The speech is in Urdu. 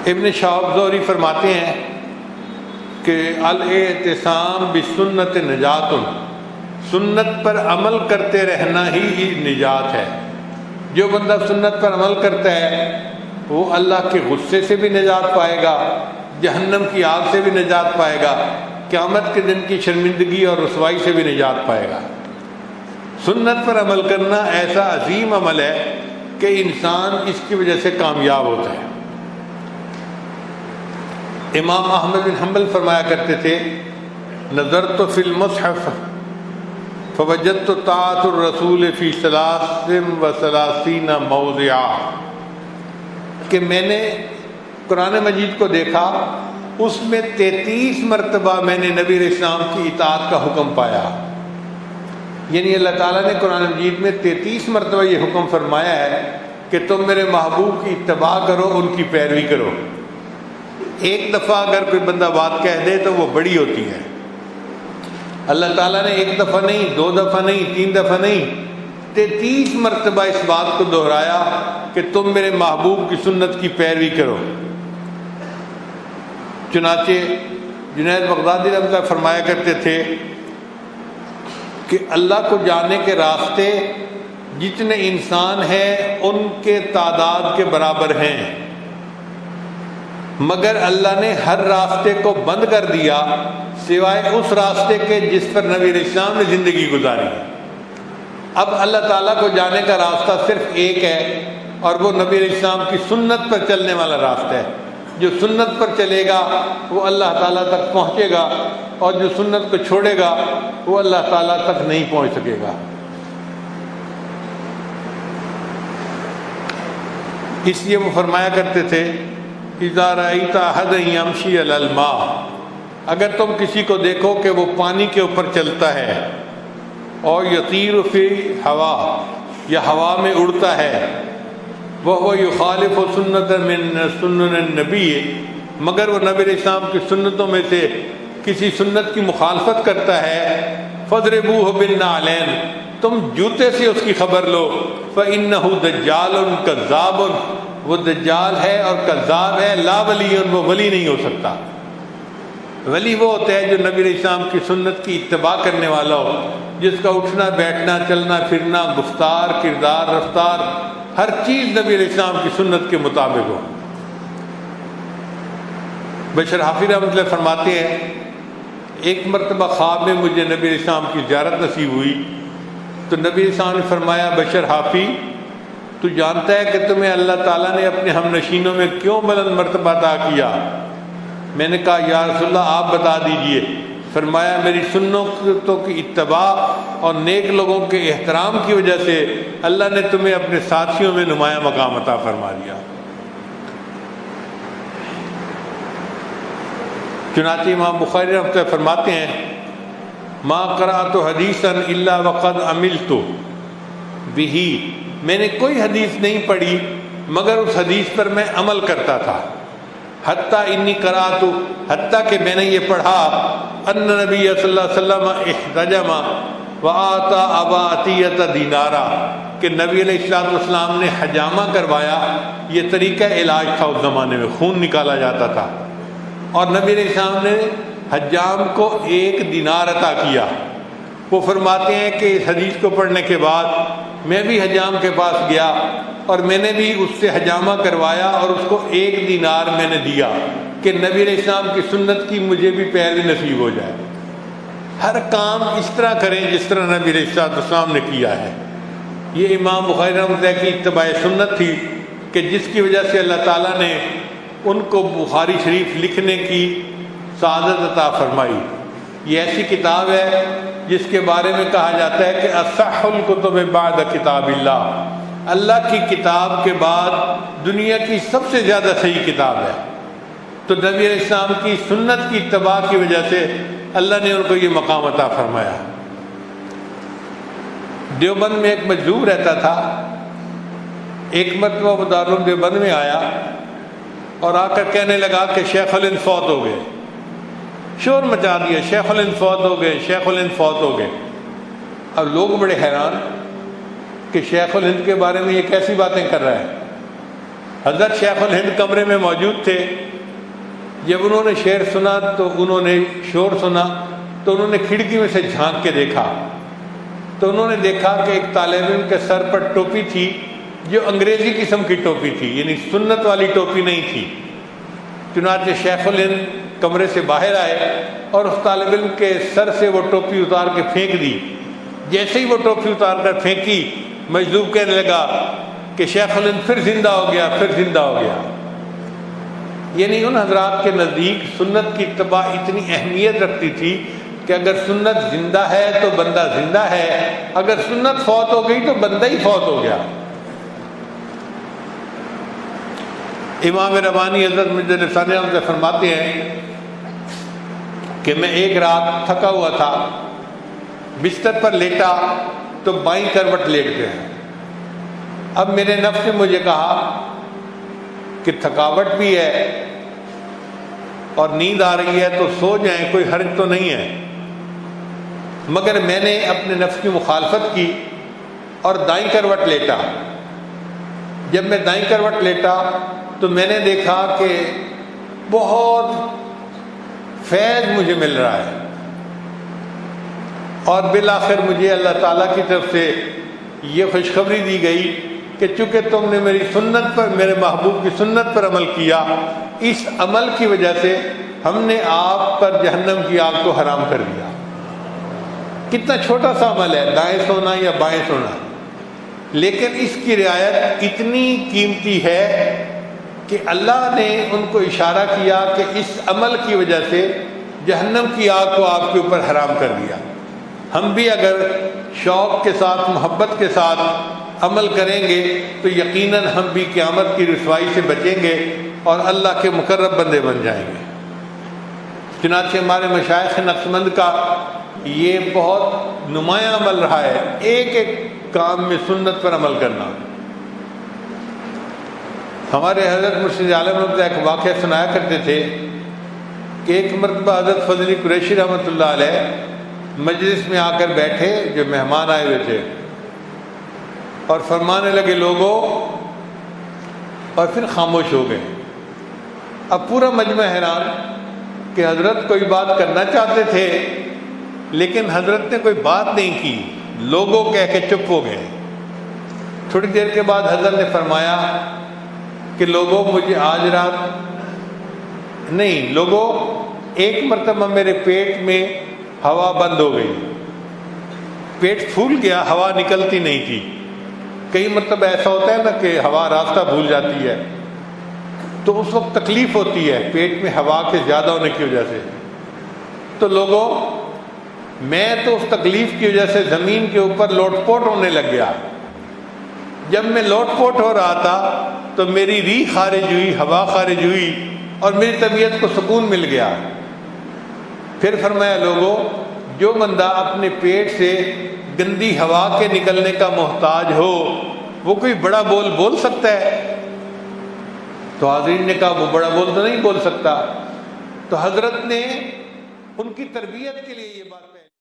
ابن شہاب زہری فرماتے ہیں کہ الاعتصام بسنت نجات، سنت پر عمل کرتے رہنا ہی نجات ہے۔ جو بندہ سنت پر عمل کرتا ہے وہ اللہ کے غصے سے بھی نجات پائے گا، جہنم کی آگ سے بھی نجات پائے گا، قیامت کے دن کی شرمندگی اور رسوائی سے بھی نجات پائے گا۔ سنت پر عمل کرنا ایسا عظیم عمل ہے کہ انسان اس کی وجہ سے کامیاب ہوتا ہے۔ امام احمد بن حنبل فرمایا کرتے تھے، نظرت فی المصحف فوجدت طاعت الرسول فی 33 موضعا، کہ میں نے قرآن مجید کو دیکھا، اس میں 33 مرتبہ میں نے نبی علیہ السلام کی اطاعت کا حکم پایا۔ یعنی اللہ تعالیٰ نے قرآن مجید میں 33 مرتبہ یہ حکم فرمایا ہے کہ تم میرے محبوب کی اتباع کرو، ان کی پیروی کرو۔ ایک دفعہ اگر کوئی بندہ بات کہہ دے تو وہ بڑی ہوتی ہے۔ اللہ تعالیٰ نے ایک دفعہ نہیں، 2 دفعہ نہیں، 3 دفعہ نہیں، 33 مرتبہ اس بات کو دہرایا کہ تم میرے محبوب کی سنت کی پیروی کرو۔ چنانچہ جنید بغدادی رحمۃ اللہ فرمایا کرتے تھے کہ اللہ کو جاننے کے راستے جتنے انسان ہیں ان کے تعداد کے برابر ہیں، مگر اللہ نے ہر راستے کو بند کر دیا سوائے اس راستے کے جس پر نبی علیہ السلام نے زندگی گزاری۔ اب اللہ تعالیٰ کو جانے کا راستہ صرف ایک ہے، اور وہ نبی علیہ السلام کی سنت پر چلنے والا راستہ ہے۔ جو سنت پر چلے گا وہ اللہ تعالیٰ تک پہنچے گا، اور جو سنت کو چھوڑے گا وہ اللہ تعالیٰ تک نہیں پہنچ سکے گا۔ اس لیے وہ فرمایا کرتے تھے، اذا رأیت احدا یمشی علی الماء، اگر تم کسی کو دیکھو کہ وہ پانی کے اوپر چلتا ہے، اور یطیر فی ہوا، یا ہوا میں اڑتا ہے، وہو یخالف سنت من سنن النبی، مگر وہ نبی علیہ السلام کی سنتوں میں سے کسی سنت کی مخالفت کرتا ہے، فاضربوہ بالنعلین، تم جوتے سے اس کی خبر لو، فإنہ دجال کذاب، وہ دجال ہے اور کذاب ہے، لا ولی، وہ ولی نہیں ہو سکتا۔ ولی وہ ہوتا ہے جو نبی علیہ السلام کی سنت کی اتباع کرنے والا ہو، جس کا اٹھنا بیٹھنا چلنا پھرنا گفتار کردار رفتار ہر چیز نبی علیہ السلام کی سنت کے مطابق ہو۔ بشر حافظ رحمۃ اللہ فرماتے ہیں، ایک مرتبہ خواب میں مجھے نبی علیہ السلام کی زیارت نصیب ہوئی، تو نبی علیہ السلام نے فرمایا، بشر حافظ تو جانتا ہے کہ تمہیں اللہ تعالیٰ نے اپنے ہم نشینوں میں کیوں بلند مرتبہ عطا کیا؟ میں نے کہا یا رسول اللہ آپ بتا دیجئے۔ فرمایا میری سنتوں کی اتباع اور نیک لوگوں کے احترام کی وجہ سے اللہ نے تمہیں اپنے ساتھیوں میں نمایاں مقام عطا فرما دیا۔ چنانچہ امام بخاری رحمۃ اللہ فرماتے ہیں، ما قرأت حدیثا الا وقد عملت به، میں نے کوئی حدیث نہیں پڑھی مگر اس حدیث پر میں عمل کرتا تھا۔ حتیٰ انی قرأت، حتیٰ کہ میں نے یہ پڑھا، ان نبی صلی اللہ علیہ وسلم احتجم وآتا ابا عطیہ دینارا، کہ نبی علیہ السلام نے حجامہ کروایا۔ یہ طریقہ علاج تھا اس زمانے میں، خون نکالا جاتا تھا، اور نبی علیہ السلام نے حجام کو 1 دینار عطا کیا۔ وہ فرماتے ہیں کہ اس حدیث کو پڑھنے کے بعد میں بھی حجام کے پاس گیا اور میں نے بھی اس سے حجامہ کروایا اور اس کو 1 دینار میں نے دیا کہ نبی علیہ السلام کی سنت کی مجھے بھی پیروی نصیب ہو جائے۔ ہر کام اس طرح کریں جس طرح نبی علیہ السلام نے کیا ہے۔ یہ امام بخاری رحمۃ اللہ کی اتباع سنت تھی کہ جس کی وجہ سے اللہ تعالیٰ نے ان کو بخاری شریف لکھنے کی سعادت عطا فرمائی۔ یہ ایسی کتاب ہے جس کے بارے میں کہا جاتا ہے کہ اصح الکتب بعد کتاب اللہ، اللہ کی کتاب کے بعد دنیا کی سب سے زیادہ صحیح کتاب ہے۔ تو نبی علیہ السلام کی سنت کی اتباع کی وجہ سے اللہ نے ان کو یہ مقام عطا فرمایا۔ دیوبند میں ایک مجذوب رہتا تھا، ایک مرتبہ وہ دارالعلوم دیوبند میں آیا اور آ کر کہنے لگا کہ شیخ الہند فوت ہو گئے۔ شور مچا دیا، شیخ الہند فوت ہو گئے، شیخ الہند فوت ہو گئے۔ اب لوگ بڑے حیران کہ شیخ الہند کے بارے میں یہ کیسی باتیں کر رہا ہے۔ حضرت شیخ الہند کمرے میں موجود تھے. جب انہوں نے شعر سنا تو انہوں نے شور سنا تو انہوں نے کھڑکی میں سے جھانک کے دیکھا تو انہوں نے دیکھا کہ ایک طالب علم کے سر پر ٹوپی تھی جو انگریزی قسم کی ٹوپی تھی، یعنی سنت والی ٹوپی نہیں تھی. چنانچہ شیخ الہند کمرے سے باہر آئے اور اس طالب علم کے سر سے وہ ٹوپی اتار کے پھینک دی. جیسے ہی وہ ٹوپی اتار کر پھینکی، مجذوب کہنے لگا کہ شیخ الہند پھر زندہ ہو گیا، پھر زندہ ہو گیا. یعنی ان حضرات کے نزدیک سنت کی اتباع اتنی اہمیت رکھتی تھی کہ اگر سنت زندہ ہے تو بندہ زندہ ہے، اگر سنت فوت ہو گئی تو بندہ ہی فوت ہو گیا. امام ربانی حضرت مجدد ثانی سے فرماتے ہیں کہ میں ایک رات تھکا ہوا تھا، بستر پر لیٹا تو بائیں کروٹ لیٹ گیا. اب میرے نفس نے مجھے کہا کہ تھکاوٹ بھی ہے اور نیند آ رہی ہے تو سو جائیں، کوئی حرج تو نہیں ہے. مگر میں نے اپنے نفس کی مخالفت کی اور دائیں کروٹ لیٹا. جب میں دائیں کروٹ لیٹا تو میں نے دیکھا کہ بہت فیض مجھے مل رہا ہے، اور بالآخر مجھے اللہ تعالیٰ کی طرف سے یہ خوشخبری دی گئی کہ چونکہ تم نے میری سنت پر، میرے محبوب کی سنت پر عمل کیا، اس عمل کی وجہ سے ہم نے آپ پر جہنم کی آگ کو حرام کر دیا. کتنا چھوٹا سا عمل ہے، دائیں سونا یا بائیں سونا، لیکن اس کی رعایت اتنی قیمتی ہے کہ اللہ نے ان کو اشارہ کیا کہ اس عمل کی وجہ سے جہنم کی آگ کو آپ کے اوپر حرام کر دیا. ہم بھی اگر شوق کے ساتھ، محبت کے ساتھ عمل کریں گے تو یقیناً ہم بھی قیامت کی رسوائی سے بچیں گے اور اللہ کے مقرب بندے بن جائیں گے. چنانچہ ہمارے مشائخ نقشبند کا یہ بہت نمایاں عمل رہا ہے، ایک ایک کام میں سنت پر عمل کرنا. ہمارے حضرت مرشد عالم ایک واقعہ سنایا کرتے تھے کہ ایک مرتبہ حضرت فضلی قریشی رحمۃ اللہ علیہ مجلس میں آ کر بیٹھے، جو مہمان آئے ہوئے تھے، اور فرمانے لگے لوگوں، اور پھر خاموش ہو گئے. اب پورا مجمع حیران کہ حضرت کوئی بات کرنا چاہتے تھے لیکن حضرت نے کوئی بات نہیں کی، لوگوں کہہ کے چپ ہو گئے. تھوڑی دیر کے بعد حضرت نے فرمایا کہ لوگوں، مجھے آج رات نہیں، لوگوں، ایک مرتبہ میرے پیٹ میں ہوا بند ہو گئی، پیٹ پھول گیا، ہوا نکلتی نہیں تھی. کئی مرتبہ ایسا ہوتا ہے نا کہ ہوا راستہ بھول جاتی ہے تو اس وقت تکلیف ہوتی ہے پیٹ میں ہوا کے زیادہ ہونے کی وجہ سے. تو لوگوں، میں تو اس تکلیف کی وجہ سے زمین کے اوپر لوٹ پوٹ ہونے لگ گیا. جب میں لوٹ پوٹ ہو رہا تھا تو میری ریح خارج ہوئی، ہوا خارج ہوئی اور میری طبیعت کو سکون مل گیا. پھر فرمایا لوگوں، جو بندہ اپنے پیٹ سے گندی ہوا کے نکلنے کا محتاج ہو وہ کوئی بڑا بول بول سکتا ہے؟ تو حاضرین نے کہا وہ بڑا بول تو نہیں بول سکتا. تو حضرت نے ان کی تربیت کے لیے یہ بات